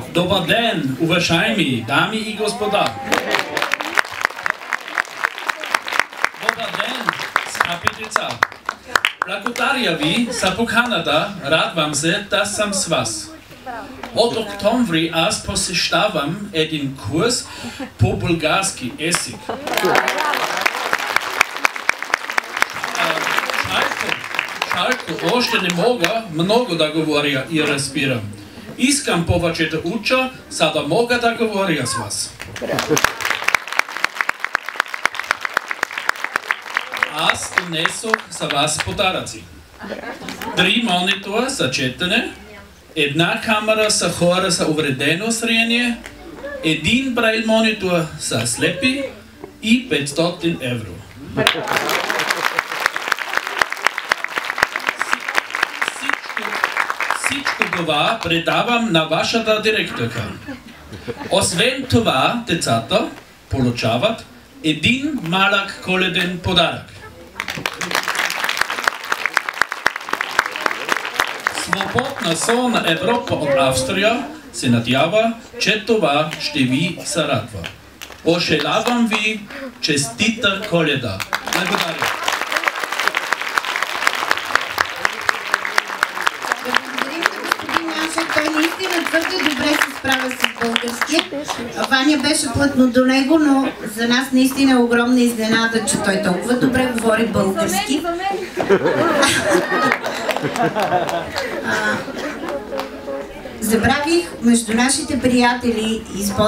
Добър ден, уважаеми дами и господа! Добър ден, скъпи деца! Благодаря ви за поканата, радвам се да съм с вас. От октомври аз посещавам един курс по български език. Шалко, още не мога много да говоря и разбирам. Искам повече да уча, за да мога да говоря с вас. Аз донесох за вас подаръци. 3 монитора за четене, 1 камера за хора с увредено зрение, 1 брайл монитор за слепи и 500 евро. Всичко това предавам на вашата директорка. Освен това, децата получават 1 малък коледен подарък. Свободна зона Европа от Австрия се надява, че това ще ви зарадва. Пожелавам ви честита Коледа. Благодаря. Той наистина твърде добре се справя с български. Ваня беше плътно до него, но за нас наистина е огромна изненада, че той толкова добре говори български. Забравих между нашите приятели и спонсори